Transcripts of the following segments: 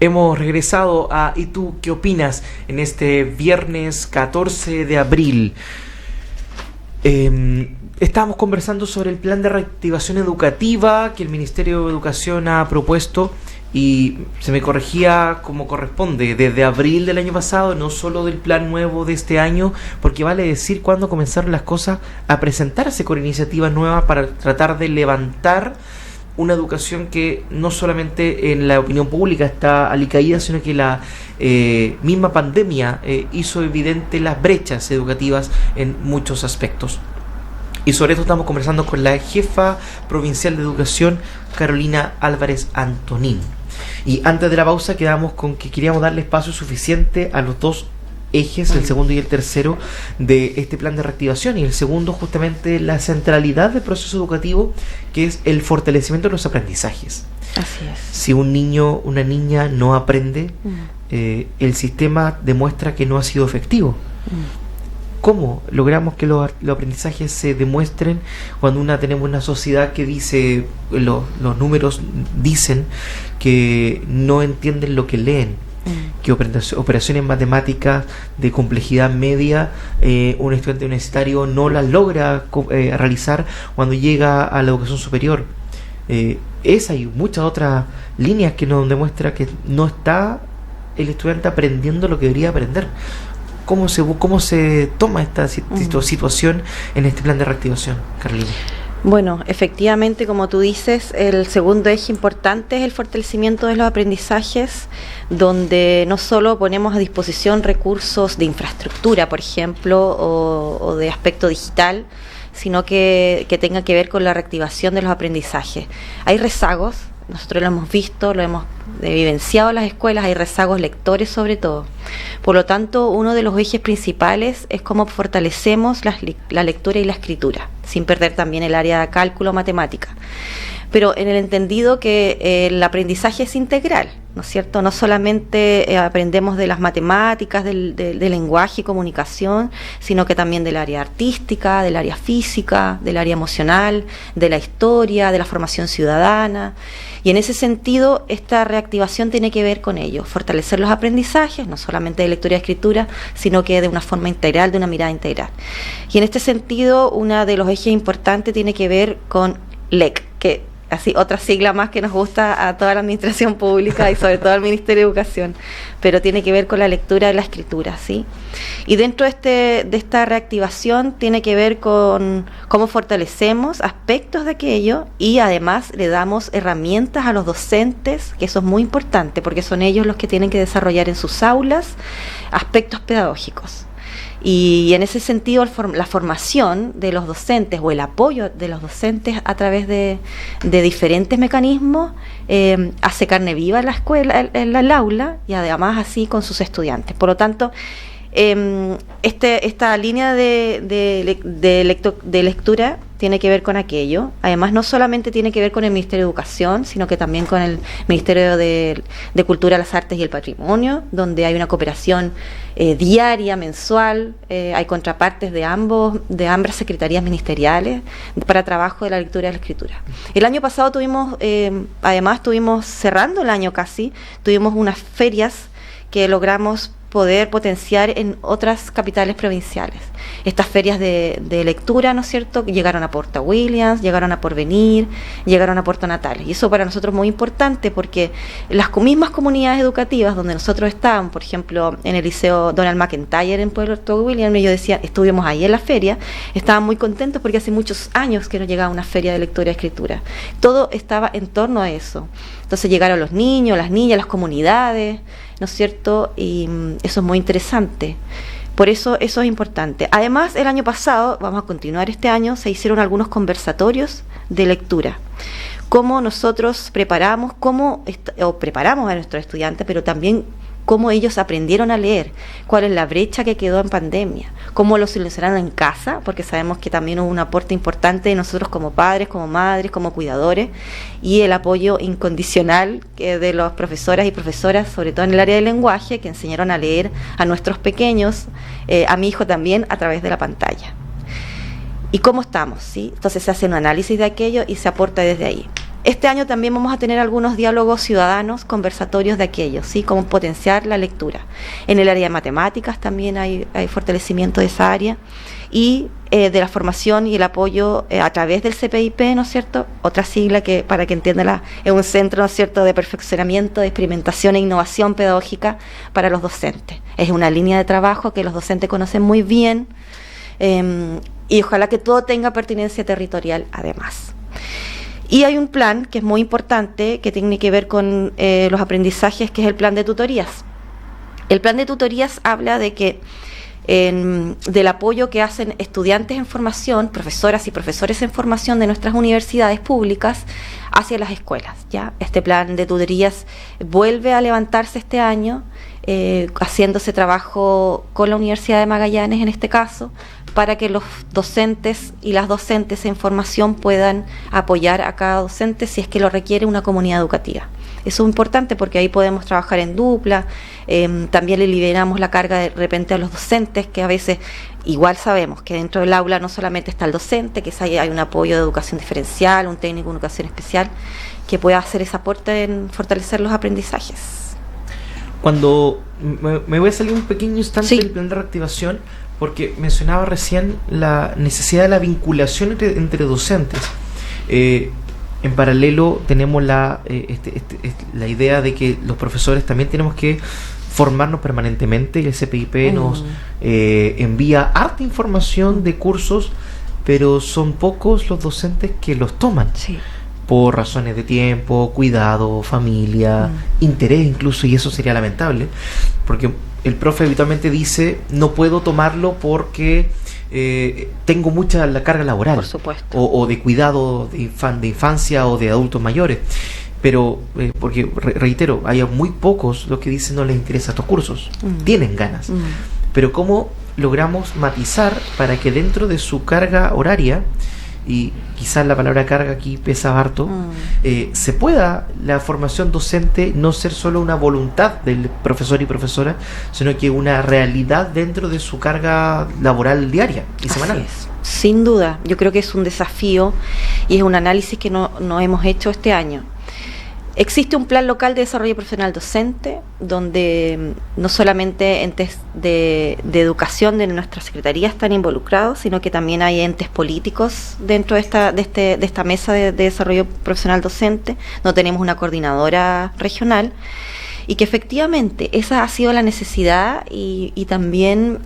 Hemos regresado a ¿Y tú qué opinas? En este viernes 14 de abril. Estábamos conversando sobre el plan de reactivación educativa que el Ministerio de Educación ha propuesto y se me corregía como corresponde, desde abril del año pasado, no solo del plan nuevo de este año, porque vale decir cuándo comenzaron las cosas a presentarse con iniciativas nuevas para tratar de levantar una educación que no solamente en la opinión pública está alicaída, sino que la misma pandemia hizo evidente las brechas educativas en muchos aspectos. Y sobre esto estamos conversando con la jefa provincial de educación, Carolina Álvarez Antonín. Y antes de la pausa quedamos con que queríamos darle espacio suficiente a los dos ejes, el segundo y el tercero, de este plan de reactivación, y el segundo justamente la centralidad del proceso educativo, que es el fortalecimiento de los aprendizajes. Así es. Si un niño, una niña no aprende, el sistema demuestra que no ha sido efectivo. ¿Cómo logramos que los aprendizajes se demuestren cuando tenemos una sociedad que dice, los números dicen que no entienden lo que leen? Que operaciones matemáticas de complejidad media un estudiante universitario no las logra realizar cuando llega a la educación superior. Esa y muchas otras líneas que nos demuestra que no está el estudiante aprendiendo lo que debería aprender. ¿Cómo se toma esta situación en este plan de reactivación, Carolina? Bueno, efectivamente, como tú dices, el segundo eje importante es el fortalecimiento de los aprendizajes, donde no solo ponemos a disposición recursos de infraestructura, por ejemplo, o de aspecto digital, sino que tenga que ver con la reactivación de los aprendizajes. Hay rezagos, nosotros lo hemos visto, lo hemos vivenciado en las escuelas, hay rezagos lectores sobre todo. Por lo tanto, uno de los ejes principales es cómo fortalecemos la lectura y la escritura, sin perder también el área de cálculo matemática. Pero en el entendido que el aprendizaje es integral, ¿no es cierto? No solamente aprendemos de las matemáticas, del lenguaje y comunicación, sino que también del área artística, del área física, del área emocional, de la historia, de la formación ciudadana. Y en ese sentido, esta reactivación tiene que ver con ello, fortalecer los aprendizajes, no solamente de lectura y escritura, sino que de una forma integral, de una mirada integral. Y en este sentido, uno de los ejes importantes tiene que ver con LEC, que así otra sigla más que nos gusta a toda la administración pública y sobre todo al Ministerio de Educación, pero tiene que ver con la lectura y la escritura, ¿sí? Y dentro de esta reactivación tiene que ver con cómo fortalecemos aspectos de aquello y además le damos herramientas a los docentes, que eso es muy importante porque son ellos los que tienen que desarrollar en sus aulas aspectos pedagógicos. Y en ese sentido la formación de los docentes o el apoyo de los docentes a través de diferentes mecanismos hace carne viva en la escuela, en el aula, y además así con sus estudiantes. Por lo tanto, esta línea de lectura tiene que ver con aquello. Además, no solamente tiene que ver con el Ministerio de Educación, sino que también con el Ministerio de Cultura, las Artes y el Patrimonio, donde hay una cooperación diaria, mensual, hay contrapartes de ambas secretarías ministeriales para trabajo de la lectura y la escritura. El año pasado tuvimos cerrando el año casi, tuvimos unas ferias que logramos poder potenciar en otras capitales provinciales. Estas ferias de lectura, ¿no es cierto?, llegaron a Porta Williams, llegaron a Porvenir, llegaron a Puerto Natales. Y eso para nosotros es muy importante porque las mismas comunidades educativas donde nosotros estábamos, por ejemplo, en el Liceo Donald McIntyre en Puerto Williams, ellos decían, estuvimos ahí en la feria, estaban muy contentos porque hace muchos años que no llegaba una feria de lectura y escritura. Todo estaba en torno a eso. Entonces llegaron los niños, las niñas, las comunidades, ¿no es cierto? Y eso es muy interesante. Por eso es importante. Además, el año pasado, vamos a continuar este año, se hicieron algunos conversatorios de lectura. Cómo nosotros preparamos a nuestros estudiantes, pero también cómo ellos aprendieron a leer, cuál es la brecha que quedó en pandemia, cómo lo solucionaron en casa, porque sabemos que también hubo un aporte importante de nosotros como padres, como madres, como cuidadores, y el apoyo incondicional de los profesoras y profesoras, sobre todo en el área del lenguaje, que enseñaron a leer a nuestros pequeños, a mi hijo también, a través de la pantalla. ¿Y cómo estamos? ¿Sí? Entonces se hace un análisis de aquello y se aporta desde ahí. Este año también vamos a tener algunos diálogos ciudadanos, conversatorios de aquellos, ¿sí? Cómo potenciar la lectura. En el área de matemáticas también hay fortalecimiento de esa área, y de la formación y el apoyo a través del CPIP, ¿no es cierto? Otra sigla que, para que entiendan, es un centro, ¿no es cierto?, de perfeccionamiento, de experimentación e innovación pedagógica para los docentes. Es una línea de trabajo que los docentes conocen muy bien, y ojalá que todo tenga pertinencia territorial además. Y hay un plan que es muy importante, que tiene que ver con los aprendizajes, que es el plan de tutorías. El plan de tutorías habla de que del apoyo que hacen estudiantes en formación, profesoras y profesores en formación de nuestras universidades públicas hacia las escuelas, ¿ya? Este plan de tutorías vuelve a levantarse este año, haciéndose trabajo con la Universidad de Magallanes en este caso, para que los docentes y las docentes en formación puedan apoyar a cada docente si es que lo requiere una comunidad educativa. Eso es importante porque ahí podemos trabajar en dupla, también le liberamos la carga de repente a los docentes, que a veces igual sabemos que dentro del aula no solamente está el docente, que hay un apoyo de educación diferencial, un técnico de educación especial, que pueda hacer ese aporte en fortalecer los aprendizajes. Cuando me voy a salir un pequeño instante del plan de reactivación, porque mencionaba recién la necesidad de la vinculación entre docentes. En paralelo tenemos la idea de que los profesores también tenemos que formarnos permanentemente, y el CPIP nos envía harta información de cursos, pero son pocos los docentes que los toman. Sí. Por razones de tiempo, cuidado, familia, interés incluso, y eso sería lamentable, porque el profe habitualmente dice, no puedo tomarlo porque tengo mucha la carga laboral. Por supuesto. O de cuidado de infancia o de adultos mayores. Pero, porque reitero, hay muy pocos los que dicen no les interesan estos cursos. Tienen ganas. Pero ¿cómo logramos matizar para que dentro de su carga horaria, y quizás la palabra carga aquí pesa harto, se pueda la formación docente no ser solo una voluntad del profesor y profesora, sino que una realidad dentro de su carga laboral diaria y semanal? Así es. Sin duda, yo creo que es un desafío y es un análisis que no hemos hecho este año. Existe un plan local de desarrollo profesional docente, donde no solamente entes de educación de nuestra secretaría están involucrados, sino que también hay entes políticos dentro de esta mesa de desarrollo profesional docente. No tenemos una coordinadora regional, y que efectivamente esa ha sido la necesidad y también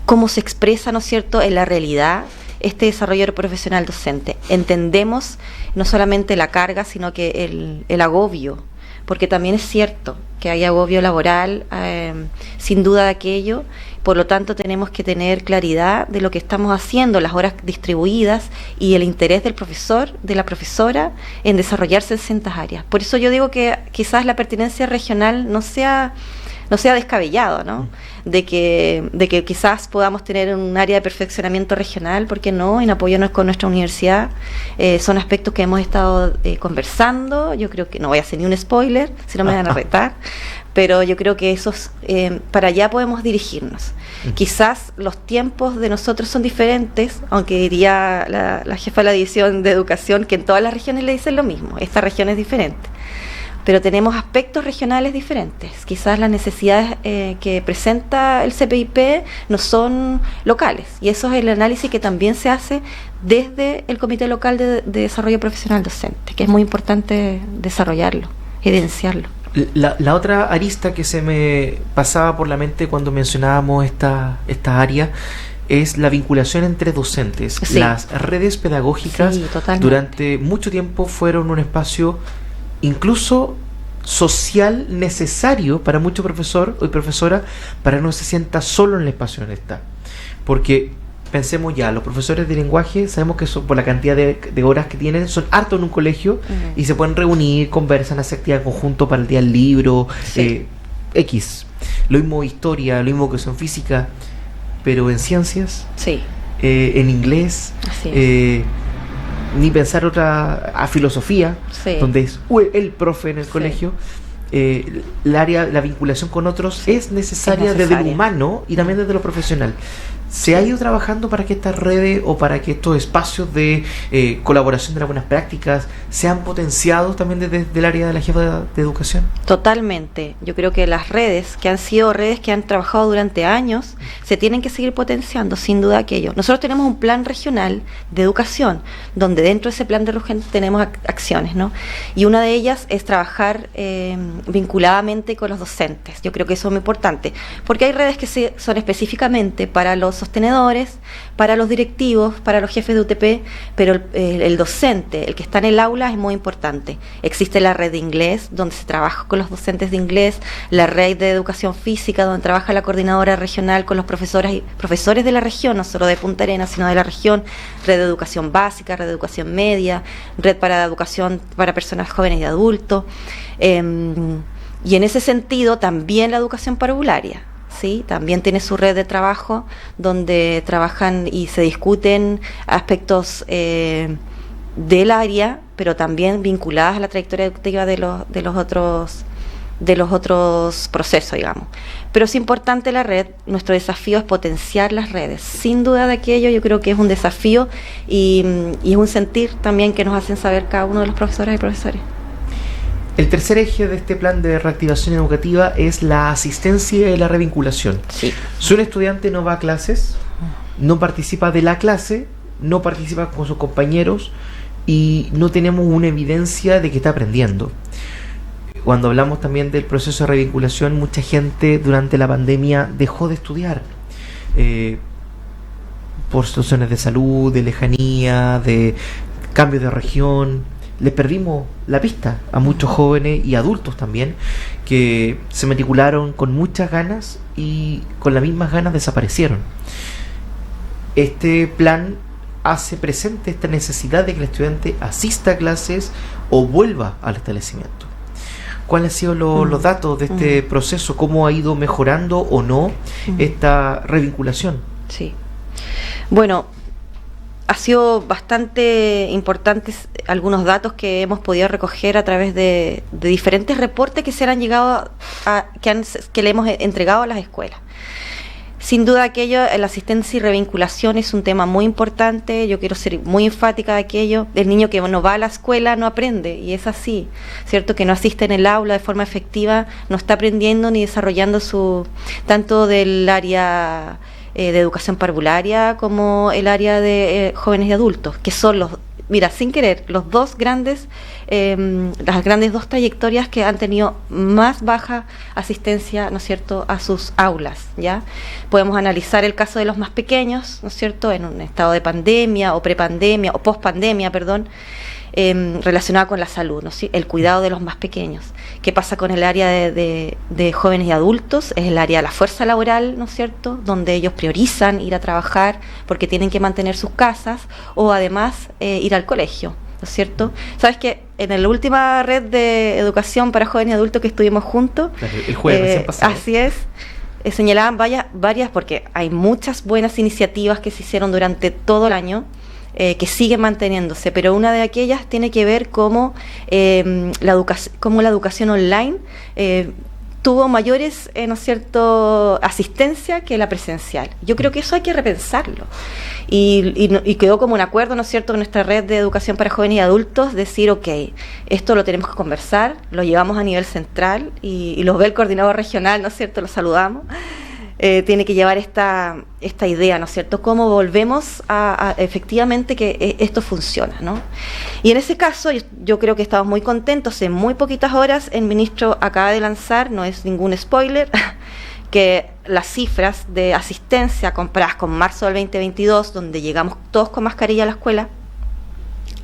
cómo se expresa, ¿no es cierto?, en la realidad este desarrollo profesional docente. Entendemos no solamente la carga, sino que el agobio, porque también es cierto que hay agobio laboral, sin duda de aquello. Por lo tanto, tenemos que tener claridad de lo que estamos haciendo, las horas distribuidas y el interés del profesor, de la profesora, en desarrollarse en ciertas áreas. Por eso yo digo que quizás la pertinencia regional no sea descabellado, ¿no? De que quizás podamos tener un área de perfeccionamiento regional, ¿por qué no?, en apoyo con nuestra universidad. Son aspectos que hemos estado conversando. Yo creo que no voy a hacer ni un spoiler, si no me van a retar, pero yo creo que para allá podemos dirigirnos. Quizás los tiempos de nosotros son diferentes, aunque diría la jefa de la división de educación que en todas las regiones le dicen lo mismo, esta región es diferente. Pero tenemos aspectos regionales diferentes. Quizás las necesidades que presenta el CPIP no son locales, y eso es el análisis que también se hace desde el Comité Local de Desarrollo Profesional Docente, que es muy importante desarrollarlo, evidenciarlo. La otra arista que se me pasaba por la mente cuando mencionábamos esta área es la vinculación entre docentes. Sí. Las redes pedagógicas durante mucho tiempo fueron un espacio incluso social necesario para mucho profesor o profesora, para que no se sienta solo en el espacio en el que está. Porque pensemos ya, los profesores de lenguaje sabemos que son, por la cantidad de horas que tienen, son hartos en un colegio y se pueden reunir, conversan, hacer actividad en conjunto para el día del libro, X. Lo mismo historia, lo mismo que son física, pero en ciencias, en inglés, ni pensar a filosofía, donde es el profe en el colegio. La vinculación con otros es necesaria desde lo humano y también desde lo profesional. ¿Se ha ido trabajando para que estas redes o para que estos espacios de colaboración de las buenas prácticas sean potenciados también desde el área de la jefa de educación? Totalmente. Yo creo que las redes, que han sido redes que han trabajado durante años, se tienen que seguir potenciando, sin duda aquello. Nosotros tenemos un plan regional de educación, donde dentro de ese plan de educación tenemos acciones, ¿no? Y una de ellas es trabajar vinculadamente con los docentes. Yo creo que eso es muy importante, porque hay redes que son específicamente para los sostenedores, para los directivos, para los jefes de UTP, pero el docente, el que está en el aula, es muy importante. Existe la red de inglés, donde se trabaja con los docentes de inglés, la red de educación física, donde trabaja la coordinadora regional con los profesores de la región, no solo de Punta Arenas, sino de la región, red de educación básica, red de educación media, red para educación para personas jóvenes y adultos, y en ese sentido también la educación parvularia. ¿Sí? También tiene su red de trabajo donde trabajan y se discuten aspectos del área, pero también vinculadas a la trayectoria educativa de los otros procesos, digamos. Pero es importante la red. Nuestro desafío es potenciar las redes. Sin duda de aquello, yo creo que es un desafío y es un sentir también que nos hacen saber cada uno de los profesoras y profesores. El tercer eje de este plan de reactivación educativa es la asistencia y la revinculación. Sí. Si un estudiante no va a clases, no participa de la clase, no participa con sus compañeros y no tenemos una evidencia de que está aprendiendo. Cuando hablamos también del proceso de revinculación, mucha gente durante la pandemia dejó de estudiar por situaciones de salud, de lejanía, de cambio de región. Les perdimos la pista a muchos jóvenes y adultos también que se matricularon con muchas ganas y con las mismas ganas desaparecieron. Este plan hace presente esta necesidad de que el estudiante asista a clases o vuelva al establecimiento. ¿Cuáles han sido los datos de este proceso? ¿Cómo ha ido mejorando o no esta revinculación? Sí. Bueno, ha sido bastante importantes algunos datos que hemos podido recoger a través de diferentes reportes que se han llegado que le hemos entregado a las escuelas. Sin duda aquello, la asistencia y revinculación es un tema muy importante. Yo quiero ser muy enfática de aquello. El niño que no va a la escuela no aprende, y es así, ¿cierto? Que no asiste en el aula de forma efectiva, no está aprendiendo ni desarrollando tanto del área de educación parvularia como el área de jóvenes y adultos, que son sin querer, las grandes dos trayectorias que han tenido más baja asistencia, ¿no es cierto?, a sus aulas, ¿ya? Podemos analizar el caso de los más pequeños, ¿no es cierto?, en un estado de pandemia o prepandemia o pospandemia, relacionada con la salud, ¿no? ¿Sí? El cuidado de los más pequeños. ¿Qué pasa con el área de jóvenes y adultos? Es el área de la fuerza laboral, ¿no es cierto?, donde ellos priorizan ir a trabajar porque tienen que mantener sus casas o además ir al colegio, ¿no es cierto? ¿Sabes que en la última red de educación para jóvenes y adultos que estuvimos juntos, el jueves recién pasado, así es, señalaban varias, porque hay muchas buenas iniciativas que se hicieron durante todo el año, que siguen manteniéndose, pero una de aquellas tiene que ver cómo la educación online tuvo mayores, ¿no es cierto?, asistencia que la presencial. Yo creo que eso hay que repensarlo. Y quedó como un acuerdo, ¿no es cierto?, en nuestra red de educación para jóvenes y adultos, decir, ok, esto lo tenemos que conversar, lo llevamos a nivel central y lo ve el coordinador regional, ¿no es cierto?, lo saludamos. Tiene que llevar esta idea, ¿no es cierto?, cómo volvemos a efectivamente que esto funciona, ¿no? Y en ese caso yo creo que estamos muy contentos. En muy poquitas horas el ministro acaba de lanzar, no es ningún spoiler, que las cifras de asistencia comparadas con marzo del 2022, donde llegamos todos con mascarilla a la escuela,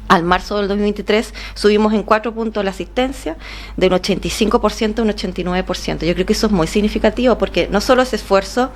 al marzo del 2023 subimos en 4 puntos la asistencia, de un 85% a un 89%. Yo creo que eso es muy significativo, porque no solo es esfuerzo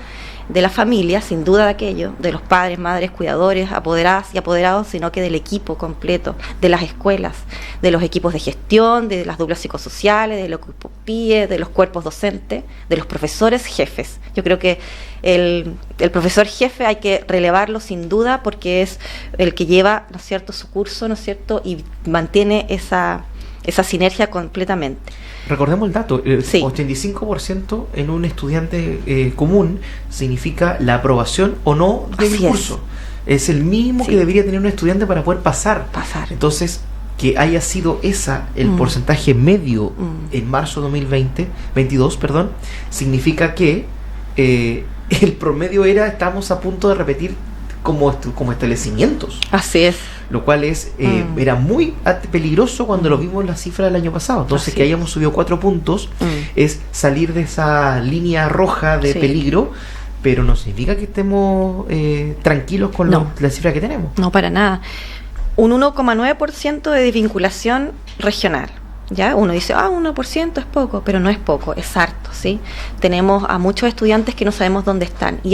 de la familia, sin duda de aquello, de los padres, madres, cuidadores, apoderadas y apoderados, sino que del equipo completo, de las escuelas, de los equipos de gestión, de las duplas psicosociales, de los equipos PIE, de los cuerpos docentes, de los profesores jefes. Yo creo que el profesor jefe hay que relevarlo sin duda, porque es el que lleva, ¿no es cierto?, su curso, ¿no es cierto?, y mantiene esa esa sinergia completamente. Recordemos el dato, el Sí. 85% en un estudiante común significa la aprobación o no del Así es. curso. Es el mínimo Sí. que debería tener un estudiante para poder pasar. Entonces, que haya sido el porcentaje medio en marzo de 2022, significa que el promedio estamos a punto de repetir como establecimientos. Así es. Lo cual era muy peligroso cuando lo vimos en las cifras del año pasado. Entonces, Así que hayamos subido 4 puntos es salir de esa línea roja de Sí. peligro, pero no significa que estemos tranquilos con la cifra que tenemos. No, para nada. Un 1,9% de desvinculación regional. ¿Ya? Uno dice, 1% es poco, pero no es poco, es harto, ¿sí? Tenemos a muchos estudiantes que no sabemos dónde están. Y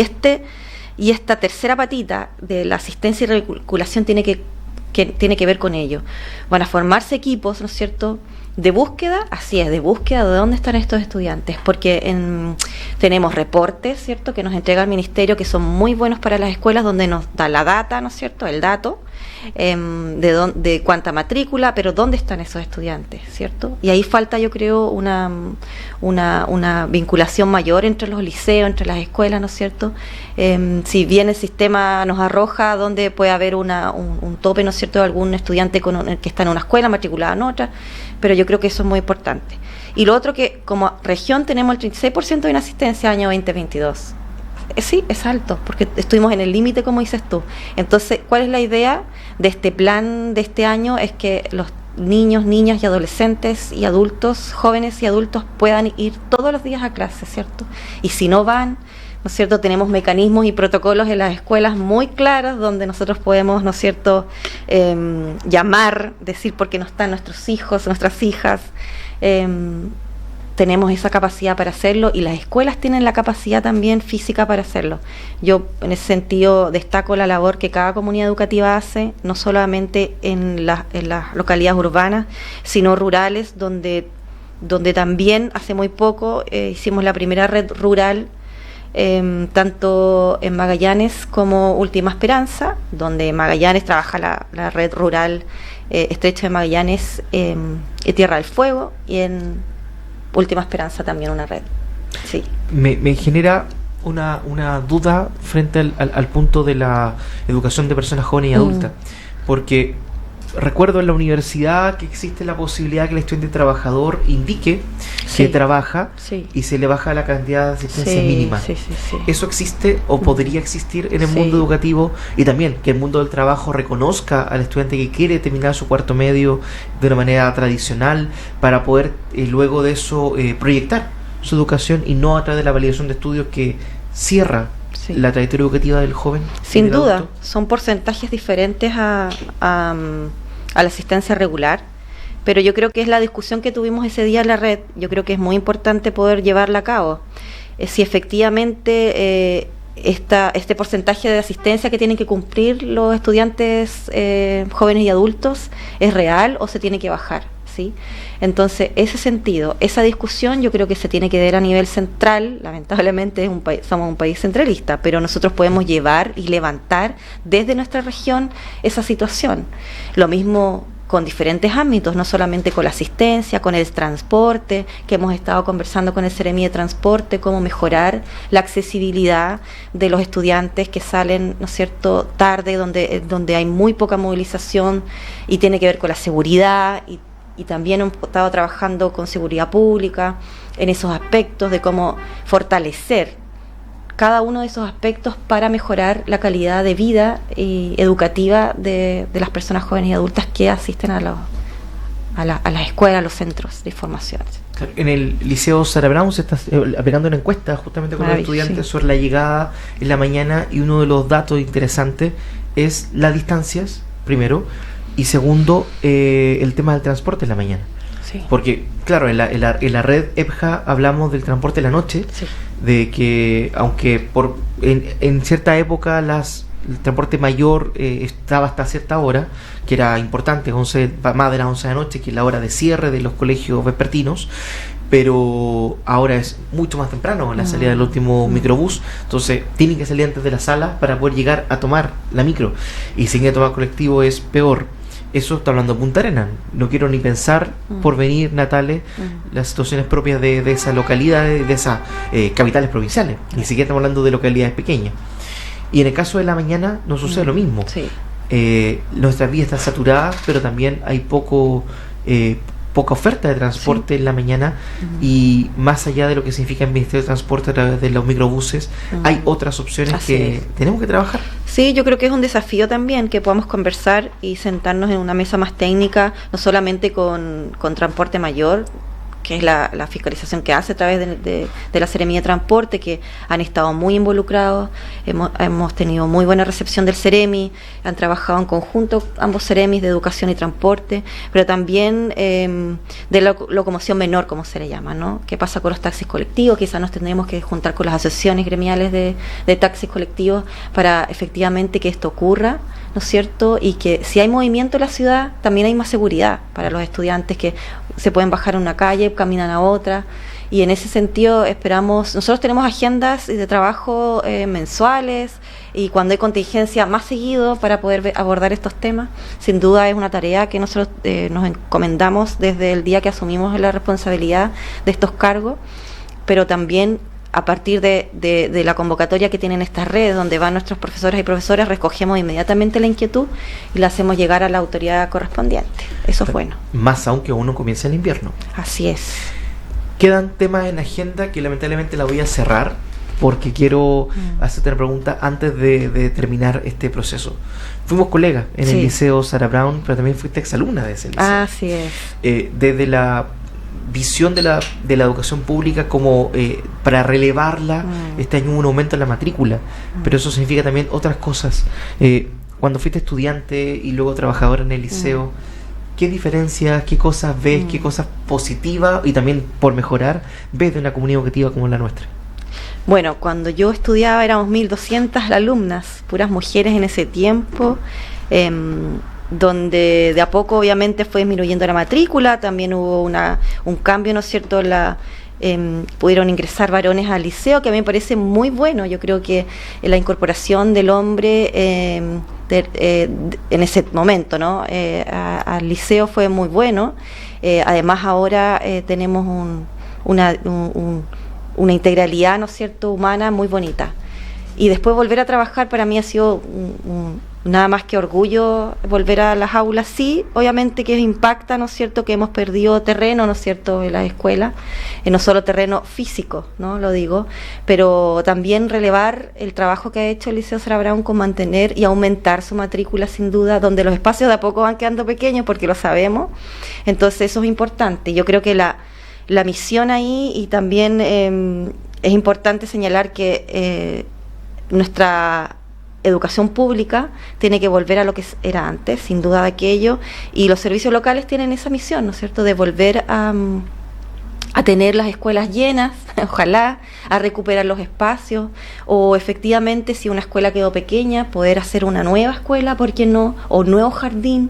esta tercera patita de la asistencia y revinculación tiene que ver con ello. Van a formarse equipos, ¿no es cierto?, de búsqueda, así es, de búsqueda de dónde están estos estudiantes, porque tenemos reportes, ¿cierto?, que nos entrega el Ministerio, que son muy buenos para las escuelas, donde nos da la data, ¿no es cierto?, el dato, de cuánta matrícula, pero dónde están esos estudiantes, ¿cierto? Y ahí falta, yo creo, una vinculación mayor entre los liceos, entre las escuelas, ¿no es cierto? Si bien el sistema nos arroja donde puede haber un tope, ¿no es cierto?, de algún estudiante que está en una escuela matriculada en otra, pero yo creo que eso es muy importante. Y lo otro, que como región tenemos el 36% de inasistencia año 2022. Sí, es alto, porque estuvimos en el límite, como dices tú. Entonces, ¿cuál es la idea de este plan de este año? Es que los niños, niñas y adolescentes y adultos, jóvenes y adultos, puedan ir todos los días a clase, ¿cierto? Y si no van, ¿no es cierto?, tenemos mecanismos y protocolos en las escuelas muy claros donde nosotros podemos, ¿no es cierto?, llamar, decir por qué no están nuestros hijos, nuestras hijas. Tenemos esa capacidad para hacerlo, y las escuelas tienen la capacidad también física para hacerlo. Yo en ese sentido destaco la labor que cada comunidad educativa hace, no solamente en las localidades urbanas, sino rurales, donde también hace muy poco hicimos la primera red rural, tanto en Magallanes como Última Esperanza, donde Magallanes trabaja la red rural Estrecho de Magallanes y Tierra del Fuego, y en Última Esperanza también una red. Sí. Me genera una duda frente al punto de la educación de personas jóvenes y adultas, porque recuerdo en la universidad que existe la posibilidad que el estudiante trabajador indique que trabaja y se le baja la cantidad de asistencia mínima. Sí. ¿Eso existe o podría existir en el mundo educativo? Y también que el mundo del trabajo reconozca al estudiante que quiere terminar su cuarto medio de una manera tradicional para poder luego de eso proyectar su educación, y no a través de la validación de estudios que cierra la trayectoria educativa del joven. Sin duda, son porcentajes diferentes a la asistencia regular, pero yo creo que es la discusión que tuvimos ese día en la red. Yo creo que es muy importante poder llevarla a cabo. Si efectivamente este porcentaje de asistencia que tienen que cumplir los estudiantes jóvenes y adultos es real o se tiene que bajar, ¿sí? Entonces, ese sentido, esa discusión yo creo que se tiene que dar a nivel central. Lamentablemente somos un país centralista, pero nosotros podemos llevar y levantar desde nuestra región esa situación. Lo mismo con diferentes ámbitos, no solamente con la asistencia, con el transporte, que hemos estado conversando con el Seremi de Transporte, cómo mejorar la accesibilidad de los estudiantes que salen, ¿no es cierto?, tarde, donde hay muy poca movilización, y tiene que ver con la seguridad, y también hemos estado trabajando con seguridad pública en esos aspectos de cómo fortalecer cada uno de esos aspectos para mejorar la calidad de vida educativa de las personas jóvenes y adultas que asisten a las escuelas, a los centros de formación. En el Liceo Sara Brown se está aplicando una encuesta justamente con los estudiantes sobre la llegada en la mañana, y uno de los datos interesantes es las distancias, primero, y segundo, el tema del transporte en la mañana. Sí. Porque, claro, en la red EPJA hablamos del transporte en la noche, de que aunque en cierta época el transporte mayor estaba hasta cierta hora, que era importante, más de las 11 de la noche, que es la hora de cierre de los colegios vespertinos, pero ahora es mucho más temprano la salida del último microbús, entonces tienen que salir antes de la sala para poder llegar a tomar la micro, y si quieren tomar colectivo es peor. eso está hablando de Punta Arenas. No quiero ni pensar por venir natales, las situaciones propias de esa localidad, de esas capitales provinciales. Ni siquiera estamos hablando de localidades pequeñas. Y en el caso de la mañana no sucede lo mismo. Sí. Nuestras vías están saturadas, pero también hay poca oferta de transporte en la mañana, y más allá de lo que significa el Ministerio de Transporte a través de los microbuses, hay otras opciones que tenemos que trabajar. Sí, yo creo que es un desafío también que podamos conversar y sentarnos en una mesa más técnica, no solamente con Transporte Mayor, que es la fiscalización que hace a través de la Seremía de Transporte, que han estado muy involucrados. Hemos tenido muy buena recepción del Seremi, han trabajado en conjunto ambos Seremis de Educación y Transporte, pero también de la locomoción menor, como se le llama, ¿no? ¿Qué pasa con los taxis colectivos? Quizás nos tendremos que juntar con las asociaciones gremiales de taxis colectivos para efectivamente que esto ocurra, ¿no es cierto? Y que si hay movimiento en la ciudad, también hay más seguridad para los estudiantes, que se pueden bajar en una calle, caminan a otra, y en ese sentido nosotros tenemos agendas de trabajo mensuales, y cuando hay contingencia más seguido para poder abordar estos temas. Sin duda es una tarea que nosotros nos encomendamos desde el día que asumimos la responsabilidad de estos cargos, pero también a partir de la convocatoria que tienen estas redes, donde van nuestros profesores y profesoras, recogemos inmediatamente la inquietud y la hacemos llegar a la autoridad correspondiente. Eso es bueno. Más aún que uno comienza el invierno. Así es. Quedan temas en agenda que lamentablemente la voy a cerrar, porque quiero hacerte una pregunta antes de terminar este proceso. Fuimos colegas en el Liceo Sarah Brown, pero también fuiste exalumna de ese liceo. Así es. Desde la visión de la educación pública, como para relevarla, este año hubo un aumento en la matrícula, pero eso significa también otras cosas. Cuando fuiste estudiante y luego trabajadora en el liceo, ¿qué diferencias, qué cosas ves, qué cosas positivas y también por mejorar ves de una comunidad educativa como la nuestra? Bueno, cuando yo estudiaba éramos 1.200 alumnas, puras mujeres en ese tiempo, donde de a poco obviamente fue disminuyendo la matrícula, también hubo un cambio, ¿no es cierto? Pudieron ingresar varones al liceo, que a mí me parece muy bueno. Yo creo que la incorporación del hombre en ese momento, ¿no? Al liceo fue muy bueno. Además ahora tenemos una integralidad, ¿no es cierto?, humana muy bonita. Y después volver a trabajar para mí ha sido nada más que orgullo volver a las aulas. Sí, obviamente que impacta, ¿no es cierto?, que hemos perdido terreno, ¿no es cierto?, en las escuelas, no solo terreno físico, ¿no?, lo digo, pero también relevar el trabajo que ha hecho el Liceo Sarah Brown con mantener y aumentar su matrícula, sin duda, donde los espacios de a poco van quedando pequeños, porque lo sabemos. Entonces eso es importante. Yo creo que la misión ahí, y también es importante señalar que nuestra educación pública tiene que volver a lo que era antes, sin duda de aquello, y los servicios locales tienen esa misión, ¿no es cierto?, de volver a tener las escuelas llenas, ojalá, a recuperar los espacios, o efectivamente, si una escuela quedó pequeña, poder hacer una nueva escuela, ¿por qué no?, o un nuevo jardín,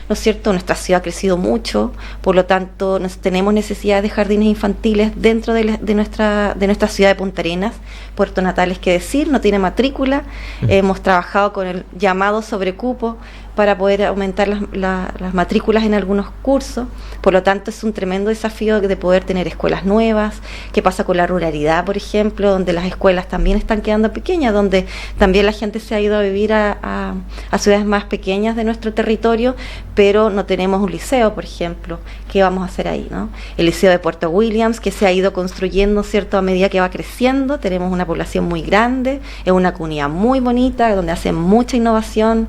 ¿no es cierto? Nuestra ciudad ha crecido mucho, por lo tanto tenemos necesidad de jardines infantiles dentro de nuestra ciudad de Punta Arenas. Puerto Natales, que decir, no tiene matrícula. Hemos trabajado con el llamado sobrecupo para poder aumentar las matrículas en algunos cursos. Por lo tanto, es un tremendo desafío de poder tener escuelas nuevas. ¿Qué pasa con la ruralidad, por ejemplo, donde las escuelas también están quedando pequeñas, donde también la gente se ha ido a vivir a ciudades más pequeñas de nuestro territorio, pero no tenemos un liceo, por ejemplo? ¿Qué vamos a hacer ahí, no? El liceo de Puerto Williams, que se ha ido construyendo, ¿cierto?, a medida que va creciendo. Tenemos una población muy grande, es una comunidad muy bonita, donde hacen mucha innovación.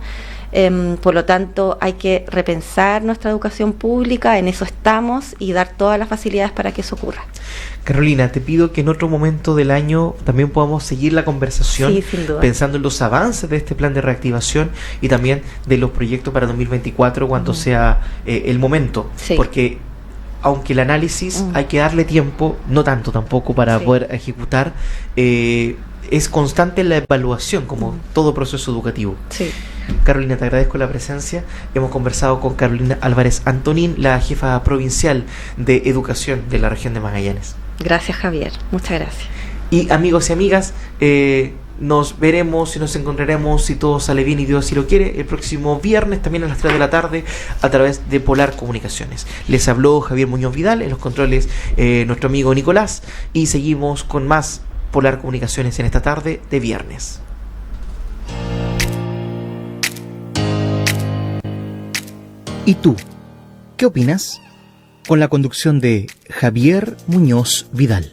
Por lo tanto, hay que repensar nuestra educación pública, en eso estamos, y dar todas las facilidades para que eso ocurra. Carolina, te pido que en otro momento del año también podamos seguir la conversación, sí, sin duda, pensando en los avances de este plan de reactivación y también de los proyectos para 2024 cuando sea el momento, sí, porque aunque el análisis hay que darle tiempo, no tanto tampoco para poder ejecutar, es constante la evaluación, como todo proceso educativo. Sí. Carolina, te agradezco la presencia. Hemos conversado con Carolina Álvarez Antonín, la jefa provincial de educación de la región de Magallanes. Gracias, Javier. Muchas gracias. Y amigos y amigas, nos veremos y nos encontraremos, si todo sale bien y Dios así lo quiere, el próximo viernes también a las 3 de la tarde a través de Polar Comunicaciones. Les habló Javier Muñoz Vidal, en los controles nuestro amigo Nicolás, y seguimos con más Polar Comunicaciones en esta tarde de viernes. ¿Y tú? ¿Qué opinas? Con la conducción de Javier Muñoz Vidal.